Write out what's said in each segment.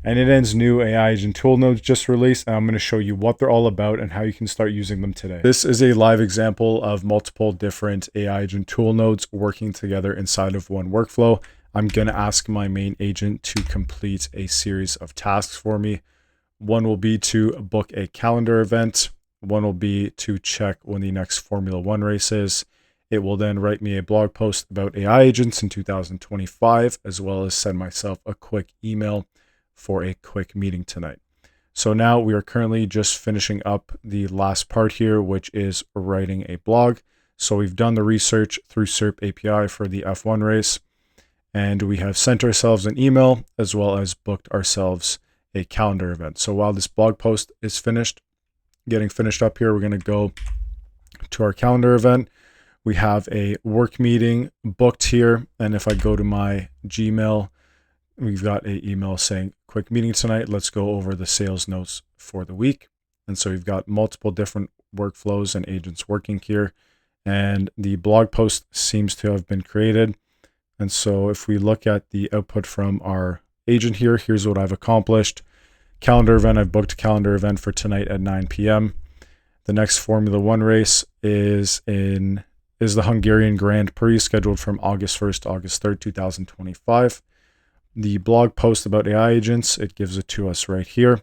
N8N's new AI agent tool nodes just released, and I'm going to show you what they're all about and how you can start using them today. This is a live example of multiple different AI agent tool nodes working together inside of one workflow. I'm going to ask my main agent to complete a series of tasks for me. One will be to book a calendar event. One will be to check when the next Formula One race is. It will then write me a blog post about AI agents in 2025, as well as send myself a quick email for a quick meeting tonight. So now we are currently just finishing up the last part here, which is writing a blog. So we've done the research through SERP API for the F1 race, and we have sent ourselves an email as well as booked ourselves a calendar event. So while this blog post is getting finished up here, we're going to go to our calendar event. We have a work meeting booked here, and if I go to my Gmail, we've got an email saying quick meeting tonight. Let's go over the sales notes for the week. And so we've got multiple different workflows and agents working here, and the blog post seems to have been created. And so if we look at the output from our agent here, here's what I've accomplished. Calendar event, I've booked a calendar event for tonight at 9 p.m. The next Formula One race is the Hungarian Grand Prix, scheduled from August 1st to August 3rd, 2025. The blog post about AI agents, it gives it to us right here.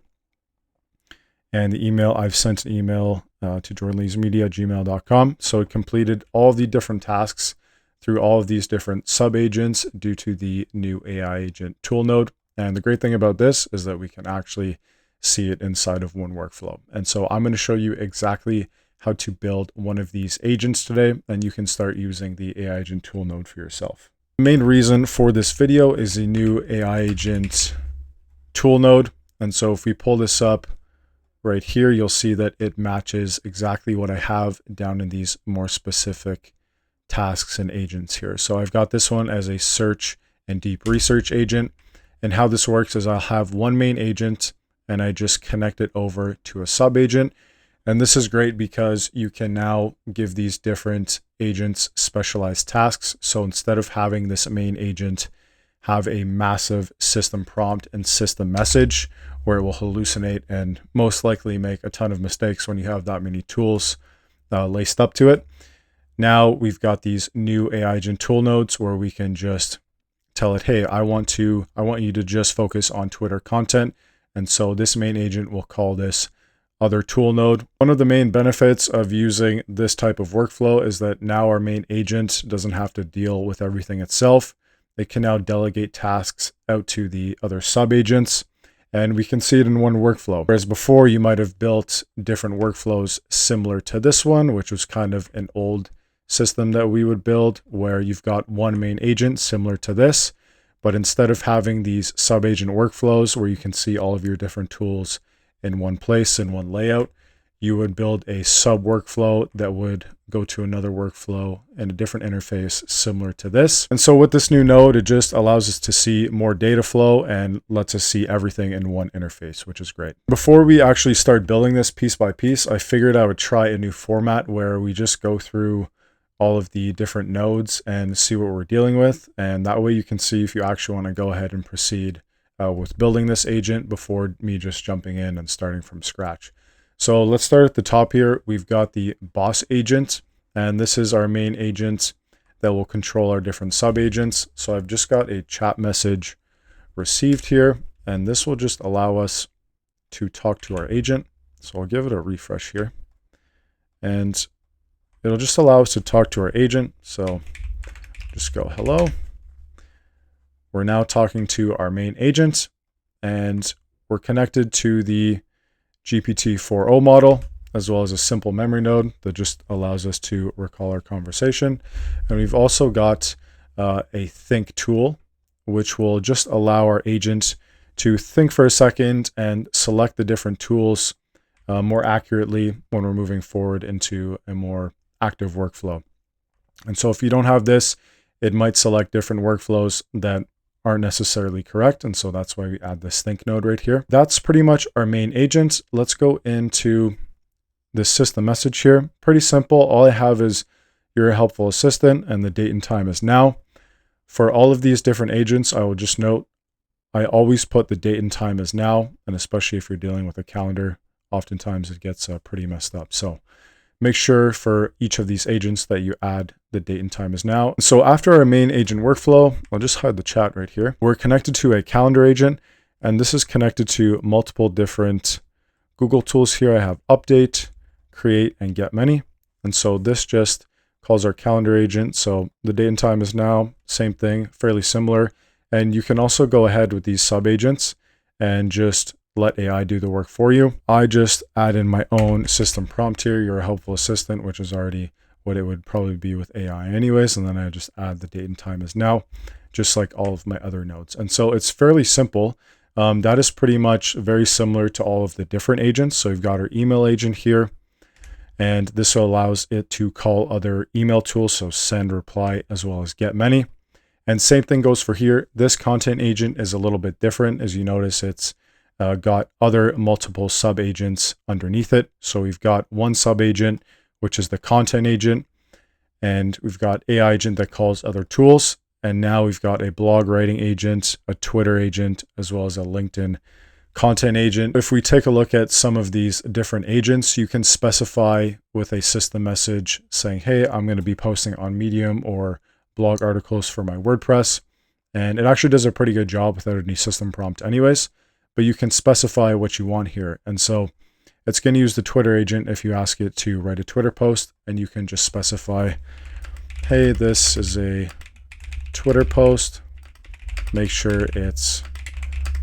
And the email, I've sent an email to jordanleeautomation@gmail.com. So it completed all the different tasks through all of these different sub-agents due to the new AI agent tool node. And the great thing about this is that we can actually see it inside of one workflow. And so I'm going to show you exactly how to build one of these agents today, and you can start using the AI agent tool node for yourself. The main reason for this video is the new AI agent tool node. And so if we pull this up right here, you'll see that it matches exactly what I have down in these more specific tasks and agents here. So I've got this one as a search and deep research agent. And how this works is I'll have one main agent and I just connect it over to a sub agent. And this is great because you can now give these different agents specialized tasks. So instead of having this main agent have a massive system prompt and system message where it will hallucinate and most likely make a ton of mistakes when you have that many tools laced up to it. Now we've got these new AI agent tool nodes where we can just tell it, hey, I want you to just focus on Twitter content. And so this main agent will call this other tool node. One of the main benefits of using this type of workflow is that now our main agent doesn't have to deal with everything itself. It can now delegate tasks out to the other sub agents, and we can see it in one workflow. Whereas before you might have built different workflows similar to this one, which was kind of an old system that we would build where you've got one main agent similar to this, but instead of having these sub agent workflows where you can see all of your different tools in one place, in one layout, you would build a sub workflow that would go to another workflow and a different interface similar to this. And so with this new node, it just allows us to see more data flow and lets us see everything in one interface, which is great. Before we actually start building this piece by piece, I figured I would try a new format where we just go through all of the different nodes and see what we're dealing with. And that way you can see if you actually want to go ahead and proceed with building this agent before me just jumping in and starting from scratch. So let's start at the top here. We've got the boss agent, and this is our main agent that will control our different sub agents. So I've just got a chat message received here, and this will just allow us to talk to our agent. So I'll give it a refresh here, and it'll just allow us to talk to our agent. So just go hello. We're now talking to our main agent, and we're connected to the GPT-4o model, as well as a simple memory node that just allows us to recall our conversation. And we've also got a think tool, which will just allow our agent to think for a second and select the different tools more accurately when we're moving forward into a more active workflow. And so if you don't have this, it might select different workflows that aren't necessarily correct. And so that's why we add this think node right here. That's pretty much our main agent. Let's go into this system message here. Pretty simple. All I have is you're a helpful assistant and the date and time is now. For all of these different agents, I will just note I always put the date and time as now, and especially if you're dealing with a calendar, oftentimes it gets pretty messed up. So make sure for each of these agents that you add the date and time as now. So after our main agent workflow, I'll just hide the chat right here. We're connected to a calendar agent, and this is connected to multiple different Google tools here. I have update, create, and get many. And so this just calls our calendar agent. So the date and time is now, same thing, fairly similar. And you can also go ahead with these sub agents and just let AI do the work for you. I just add in my own system prompt here, your helpful assistant, which is already what it would probably be with AI anyways. And then I just add the date and time as now, just like all of my other nodes. And so it's fairly simple. That is pretty much very similar to all of the different agents. So we've got our email agent here, and this allows it to call other email tools. So send, reply, as well as get many. And same thing goes for here. This content agent is a little bit different. As you notice, it's got other multiple sub agents underneath it. So we've got one sub agent, which is the content agent, and we've got AI agent that calls other tools. And now we've got a blog writing agent, a Twitter agent, as well as a LinkedIn content agent. If we take a look at some of these different agents, you can specify with a system message saying, hey, I'm going to be posting on Medium or blog articles for my WordPress. And it actually does a pretty good job without any system prompt anyways. But you can specify what you want here. And so it's going to use the Twitter agent if you ask it to write a Twitter post, and you can just specify, hey, this is a Twitter post. Make sure it's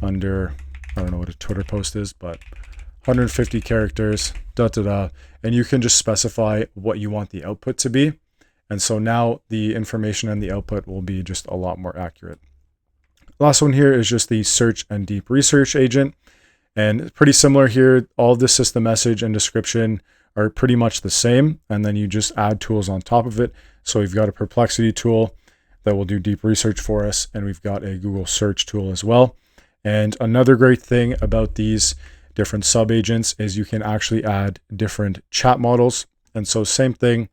under, I don't know what a Twitter post is, but 150 characters, and you can just specify what you want the output to be. And so now the information and the output will be just a lot more accurate. Last one here is just the search and deep research agent. And pretty similar here. All the system message and description are pretty much the same. And then you just add tools on top of it. So we've got a perplexity tool that will do deep research for us. And we've got a Google search tool as well. And another great thing about these different sub agents is you can actually add different chat models. And so same thing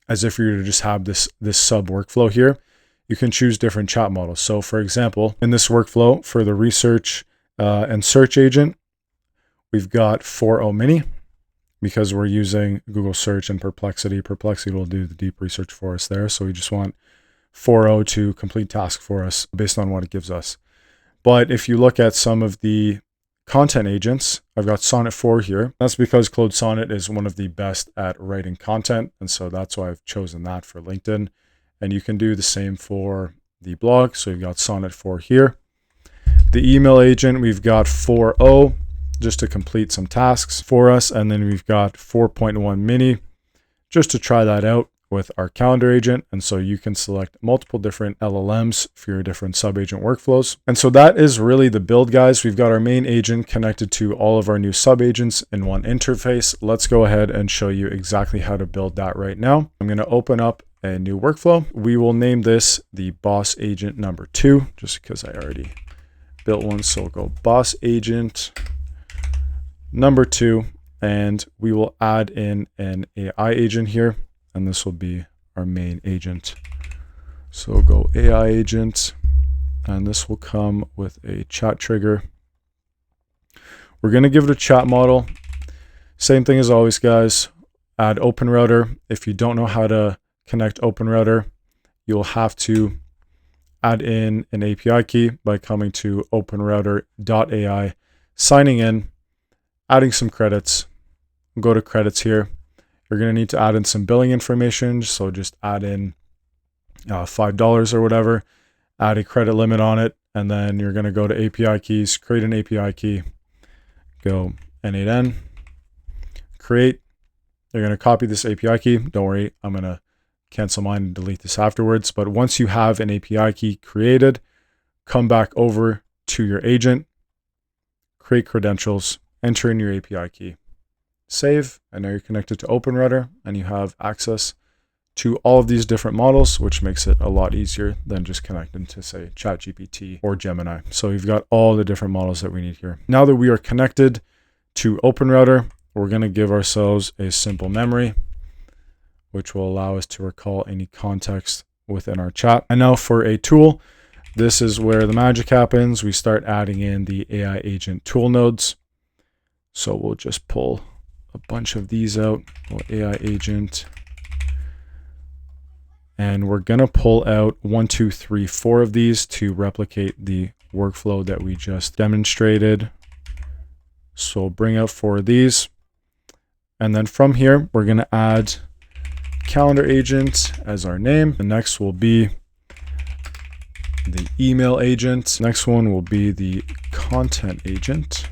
as if you were to just have this sub workflow here. You can choose different chat models. So for example, in this workflow for the research and search agent, we've got 4.0 mini because we're using Google search and perplexity. Perplexity will do the deep research for us there. So we just want 4.0 to complete task for us based on what it gives us. But if you look at some of the content agents, I've got Sonnet 4 here. That's because Claude Sonnet is one of the best at writing content. And so that's why I've chosen that for LinkedIn. And you can do the same for the blog. So you've got Sonnet 4 here. The email agent, we've got 4.0 just to complete some tasks for us. And then we've got 4.1 mini just to try that out with our calendar agent. And so you can select multiple different LLMs for your different sub-agent workflows. And so that is really the build, guys. We've got our main agent connected to all of our new sub-agents in one interface. Let's go ahead and show you exactly how to build that right now. I'm going to open up a new workflow. We will name this the boss agent number 2, just because I already built one. So we'll go boss agent number 2, and we will add in an AI agent here. And this will be our main agent. So we'll go AI agent, and this will come with a chat trigger. We're going to give it a chat model. Same thing as always, guys. Add OpenRouter. If you don't know how to connect OpenRouter, you'll have to add in an API key by coming to openrouter.ai, signing in, adding some credits. Go to credits here. You're going to need to add in some billing information. So just add in $5 or whatever, add a credit limit on it. And then you're going to go to API keys, create an API key, go N8N, create. You're going to copy this API key. Don't worry, I'm going to cancel mine and delete this afterwards. But once you have an API key created, come back over to your agent, create credentials, enter in your API key. Save, and now you're connected to OpenRouter and you have access to all of these different models, which makes it a lot easier than just connecting to, say, ChatGPT or Gemini. So you've got all the different models that we need here. Now that we are connected to OpenRouter, we're going to give ourselves a simple memory, which will allow us to recall any context within our chat. And now for a tool, This is where the magic happens. We start adding in the AI agent tool nodes. So we'll just pull a bunch of these out. AI agent. And we're going to pull out 1, 2, 3, 4 of these to replicate the workflow that we just demonstrated. So we'll bring out 4 of these. And then from here, we're going to add calendar agent as our name. The next will be the email agent. Next one will be the content agent,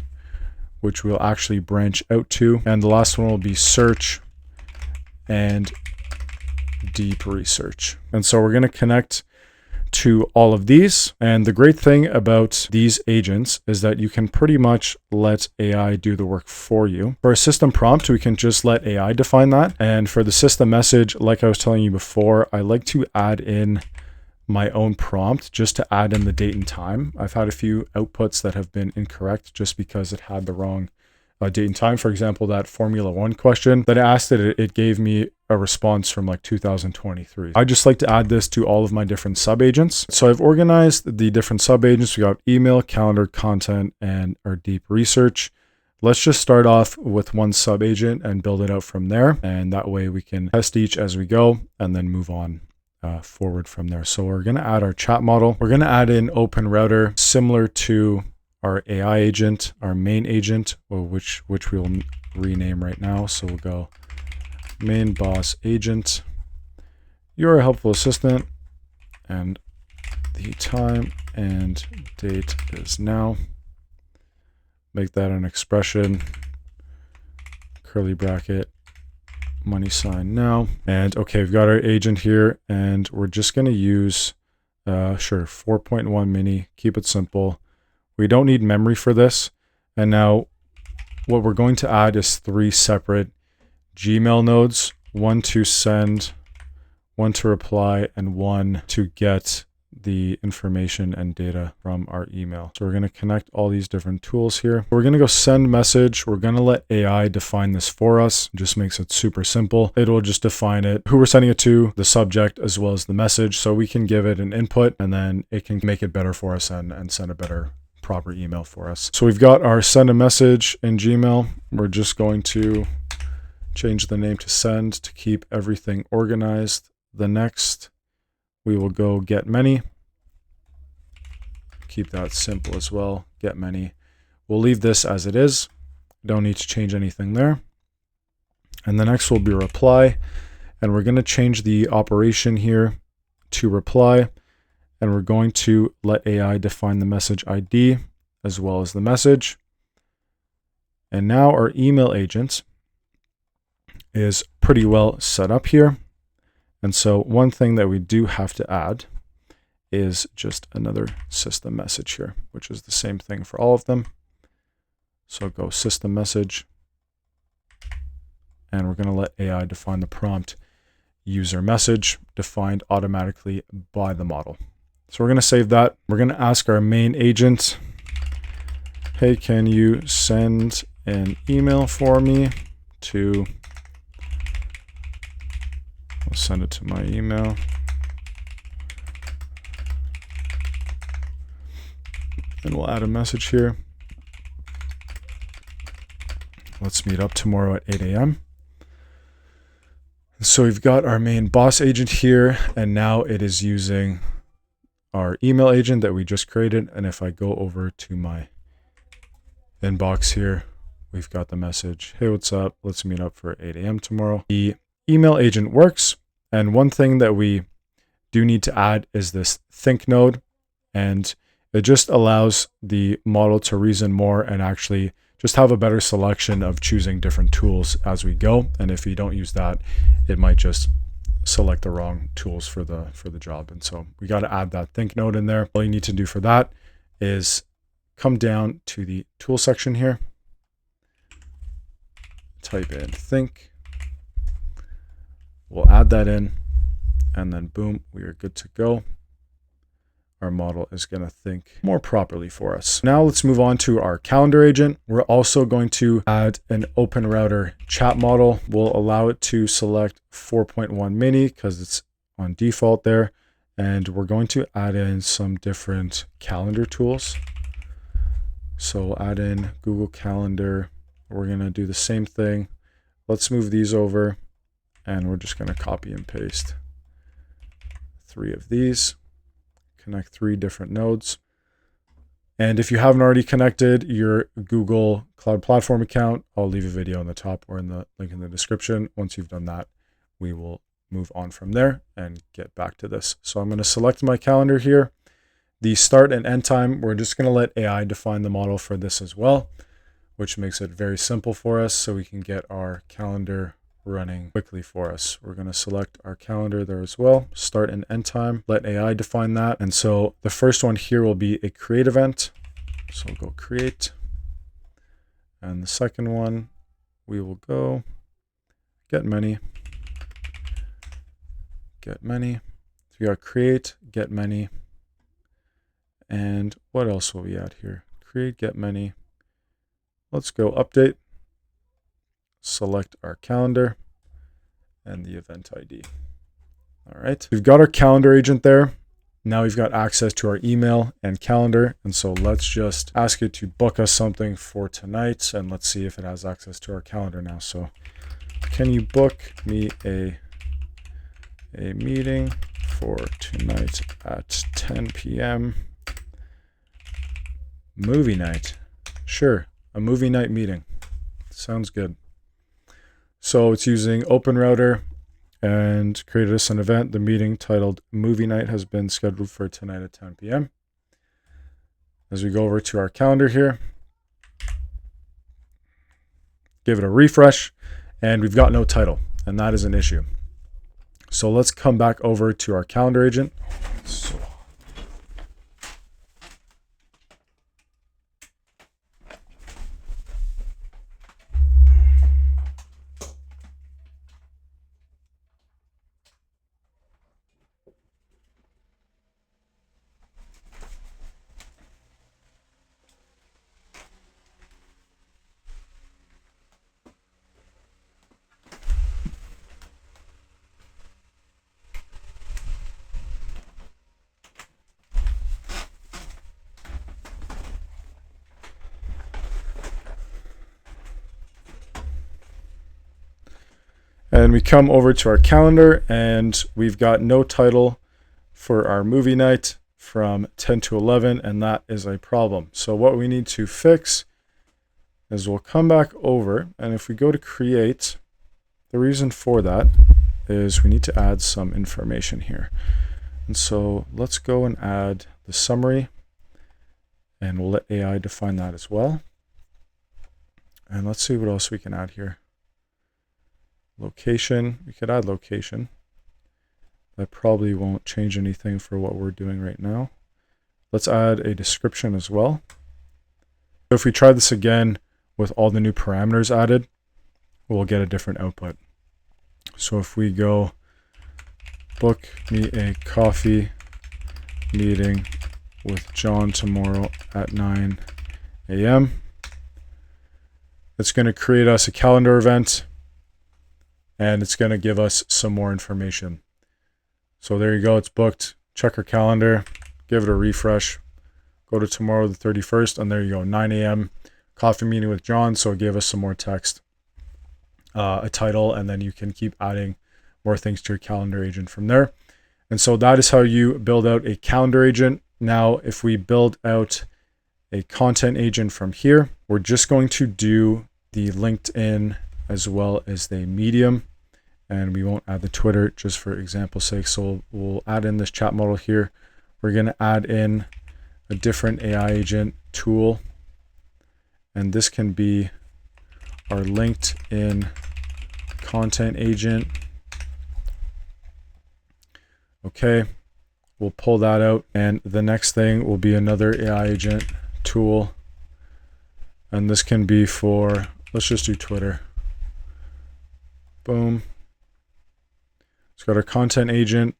which we'll actually branch out to. And the last one will be search and deep research. And so we're going to connect to all of these. And the great thing about these agents is that you can pretty much let AI do the work for you. For a system prompt, we can just let AI define that. And for the system message, like I was telling you before, I like to add in my own prompt just to add in the date and time. I've had a few outputs that have been incorrect just because it had the wrong date and time. For example, that Formula One question that I asked it gave me a response from like 2023. I just like to add this to all of my different sub agents. So I've organized the different sub agents. We got email, calendar, content, and our deep research. Let's just start off with one sub agent and build it out from there. And that way we can test each as we go and then move on forward from there. So we're going to add our chat model. We're going to add in OpenRouter similar to our AI agent, our main agent, which we'll rename right now. So we'll go main boss agent. You're a helpful assistant, and the time and date is now. Make that an expression, curly bracket, money sign now. And okay, we've got our agent here, and we're just going to use, 4.1 mini, keep it simple. We don't need memory for this. And now what we're going to add is 3 separate Gmail nodes, 1 to send, 1 to reply, and 1 to get the information and data from our email. So we're going to connect all these different tools here. We're going to go send message. We're going to let AI define this for us. It just makes it super simple. It will just define it, who we're sending it to, the subject, as well as the message. So we can give it an input and then it can make it better for us and send a better proper email for us. So we've got our send a message in Gmail. We're just going to change the name to send to keep everything organized. The next, we will go get many. Keep that simple as well. Get many. We'll leave this as it is. Don't need to change anything there. And the next will be reply. And we're going to change the operation here to reply. And we're going to let AI define the message ID as well as the message. And now our email agent is pretty well set up here. And so one thing that we do have to add is just another system message here, which is the same thing for all of them. So go system message, and we're going to let AI define the prompt user message defined automatically by the model. So we're going to save that. We're going to ask our main agent, hey, can you send an email for me to, I'll send it to my email. And we'll add a message here. Let's meet up tomorrow at 8 a.m. So we've got our main boss agent here, and now it is using our email agent that we just created. And if I go over to my inbox here, we've got the message, hey, what's up? Let's meet up for 8 a.m. tomorrow. The email agent works. And one thing that we do need to add is this think node. And it just allows the model to reason more and actually just have a better selection of choosing different tools as we go. And if you don't use that, it might just select the wrong tools for the job. And so we got to add that think node in there. All you need to do for that is come down to the tool section here, type in think. We'll add that in, and then boom, we are good to go. Our model is going to think more properly for us. Now let's move on to our calendar agent. We're also going to add an OpenRouter chat model. We'll allow it to select 4.1 mini because it's on default there. And we're going to add in some different calendar tools. So we'll add in Google Calendar. We're going to do the same thing. Let's move these over, and we're just going to copy and paste 3 of these, connect 3 different nodes. And if you haven't already connected your Google Cloud Platform account, I'll leave a video on the top or in the link in the description. Once you've done that, we will move on from there and get back to this. So I'm going to select my calendar here. The start and end time, we're just going to let AI define the model for this as well, which makes it very simple for us so we can get our calendar running quickly for us. We're going to select our calendar there as well, start and end time, let AI define that. And so the first one here will be a create event. So we'll go create. And the second one, we will go get many. Get many. So we got create, get many. And what else will we add here? Create, get many. Let's go update. Select our calendar and the event ID. All right, we've got our calendar agent there. Now we've got access to our email and calendar. And so let's just ask it to book us something for tonight. And let's see if it has access to our calendar now. So can you book me a meeting for tonight at 10 p.m. Movie night. Sure, a movie night meeting. Sounds good. So it's using OpenRouter and created us an event. The meeting titled Movie Night has been scheduled for tonight at 10 p.m. As we go over to our calendar here, give it a refresh, and we've got no title, and that is an issue. So let's come back over to our calendar agent. And we come over to our calendar and we've got no title for our movie night from 10 to 11, and that is a problem. So what we need to fix is we'll come back over, and if we go to create, the reason for that is we need to add some information here. And so let's go and add the summary, and we'll let AI define that as well. And let's see what else we can add here. Location, we could add location. That probably won't change anything for what we're doing right now. Let's add a description as well. So if we try this again with all the new parameters added, we'll get a different output. So if we go book me a coffee meeting with John tomorrow at 9 a.m. It's going to create us a calendar event, and it's going to give us some more information. So there you go, it's booked. Check our calendar, give it a refresh, go to tomorrow the 31st, and there you go, 9 a.m. coffee meeting with John. So it gave us some more text, a title, and then you can keep adding more things to your calendar agent from there. And so that is how you build out a calendar agent. Now, if we build out a content agent from here, we're just going to do the LinkedIn as well as the Medium, and we won't add the Twitter just for example's sake. So we'll add in this chat model here. We're going to add in a different AI agent tool, and this can be our LinkedIn content agent. Okay, we'll pull that out, and the next thing will be another AI agent tool, and this can be for, let's just do Twitter. Boom. It's got our content agent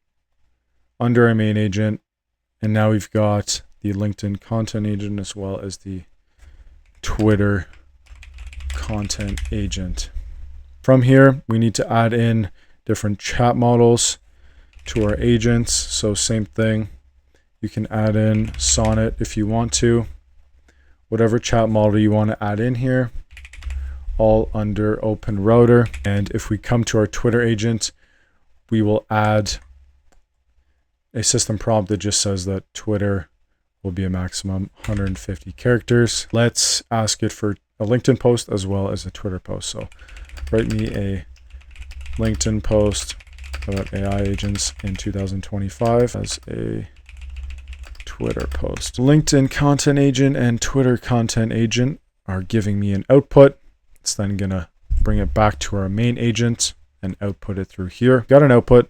under our main agent, and now we've got the LinkedIn content agent as well as the Twitter content agent. From here, we need to add in different chat models. to our agents. So same thing. You can add in Sonnet if you want to. Whatever chat model you want to add in here, all under OpenRouter. And if we come to our Twitter agent, we will add a system prompt that just says that Twitter will be a maximum 150 characters. Let's ask it for a LinkedIn post as well as a Twitter post. So write me a LinkedIn post about AI agents in 2025 as a Twitter post. LinkedIn content agent and Twitter content agent are giving me an output. It's then gonna bring it back to our main agent and output it through here. Got an output.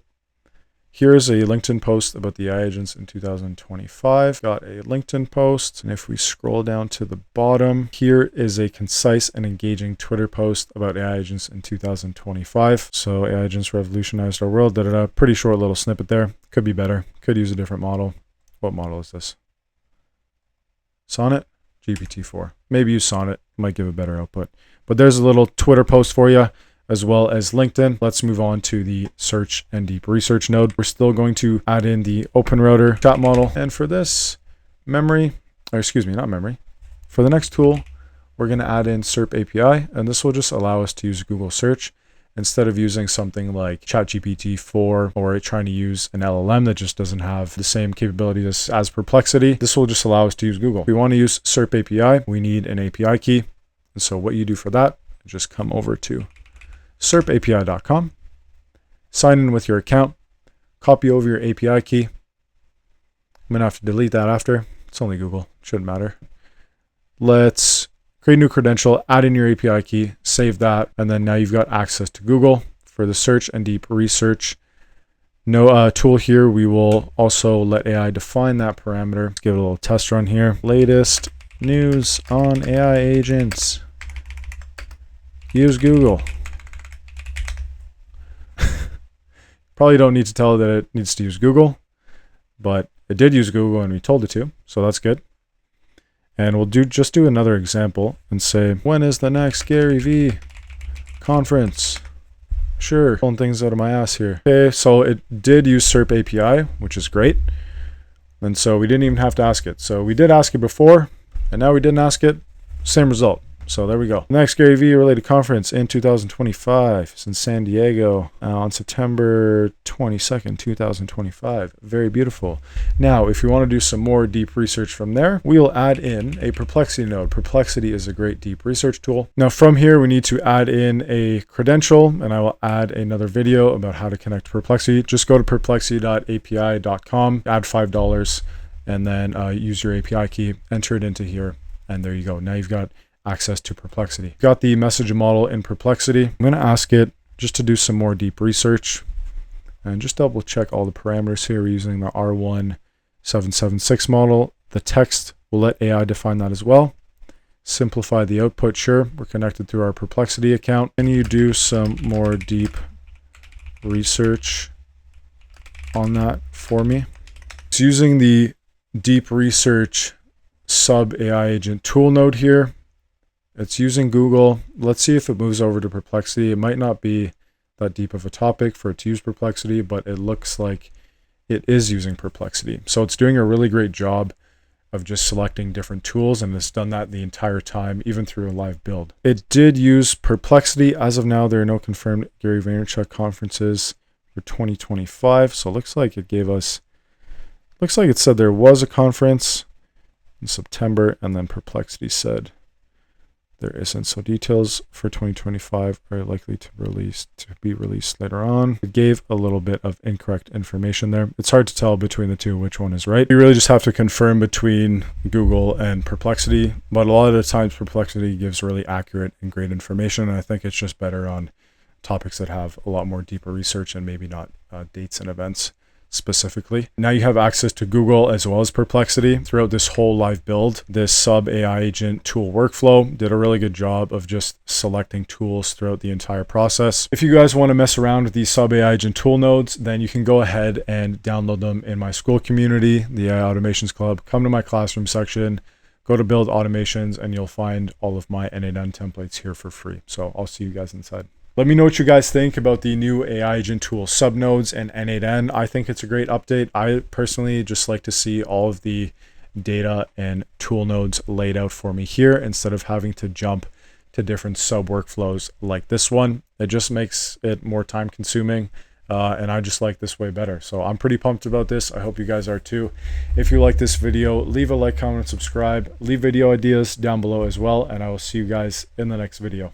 Here's a LinkedIn post about the AI agents in 2025. Got a LinkedIn post. And if we scroll down to the bottom, here is a concise and engaging Twitter post about AI agents in 2025. So AI agents revolutionized our world. Pretty short little snippet there. Could be better. Could use a different model. What model is this? Sonnet? GPT-4. Maybe use Sonnet. Might give a better output. But there's a little Twitter post for you, as well as LinkedIn. Let's move on to the search and deep research node. We're still going to add in the OpenRouter chat model. And for this for the next tool, we're going to add in SERP API, and this will just allow us to use Google search instead of using something like ChatGPT-4 or trying to use an LLM that just doesn't have the same capabilities as Perplexity. This will just allow us to use Google. If we want to use SERP API, we need an API key. And so what you do for that, just come over to serpapi.com, sign in with your account, copy over your API key. I'm going to have to delete that after. It's only Google. Shouldn't matter. Let's create a new credential, add in your API key, save that, and then now you've got access to Google for the search and deep research. No tool here. We will also let AI define that parameter. Let's give it a little test run here. Latest news on AI agents. Use Google. Probably don't need to tell it that it needs to use Google, but it did use Google and we told it to, so that's good. And we'll just do another example and say, when is the next Gary V conference? Sure, pulling things out of my ass here. Okay, so it did use SERP API, which is great. And so we didn't even have to ask it. So we did ask it before, and now we didn't ask it, same result. So there we go. Next Gary V related conference in 2025 is in San Diego on September 22nd, 2025. Very beautiful. Now, if you want to do some more deep research from there, we will add in a Perplexity node. Perplexity is a great deep research tool. Now from here, we need to add in a credential, and I will add another video about how to connect to Perplexity. Just go to perplexity.api.com, add $5, and then use your API key, enter it into here, and there you go. Now you've got access to Perplexity. Got the message model in Perplexity. I'm going to ask it just to do some more deep research and just double check all the parameters here. We're using the R1776 model. The text, will let AI define that as well. Simplify the output, sure. We're connected through our Perplexity account. Can you do some more deep research on that for me? It's using the deep research sub AI agent tool node here. It's using Google. Let's see if it moves over to Perplexity. It might not be that deep of a topic for it to use Perplexity, but it looks like it is using Perplexity. So it's doing a really great job of just selecting different tools, and it's done that the entire time, even through a live build. It did use Perplexity. As of now, there are no confirmed Gary Vaynerchuk conferences for 2025. So it looks like it gave us, looks like it said there was a conference in September, and then Perplexity said there isn't. So details for 2025 are likely to be released later on. It gave a little bit of incorrect information there. It's hard to tell between the two which one is right. You really just have to confirm between Google and Perplexity, but a lot of the times Perplexity gives really accurate and great information, and I think it's just better on topics that have a lot more deeper research and maybe not dates and events specifically. Now you have access to Google as well as Perplexity throughout this whole live build. This sub AI agent tool workflow did a really good job of just selecting tools throughout the entire process. If you guys want to mess around with these sub AI agent tool nodes, then you can go ahead and download them in my Skool community, the AI Automations Club. Come to my classroom section, go to build automations, and you'll find all of my N8N templates here for free. So I'll see you guys inside. Let me know what you guys think about the new AI agent tool subnodes and N8N. I think it's a great update. I personally just like to see all of the data and tool nodes laid out for me here instead of having to jump to different sub workflows like this one. It just makes it more time consuming. And I just like this way better. So I'm pretty pumped about this. I hope you guys are too. If you like this video, leave a like, comment, and subscribe. Leave video ideas down below as well. And I will see you guys in the next video.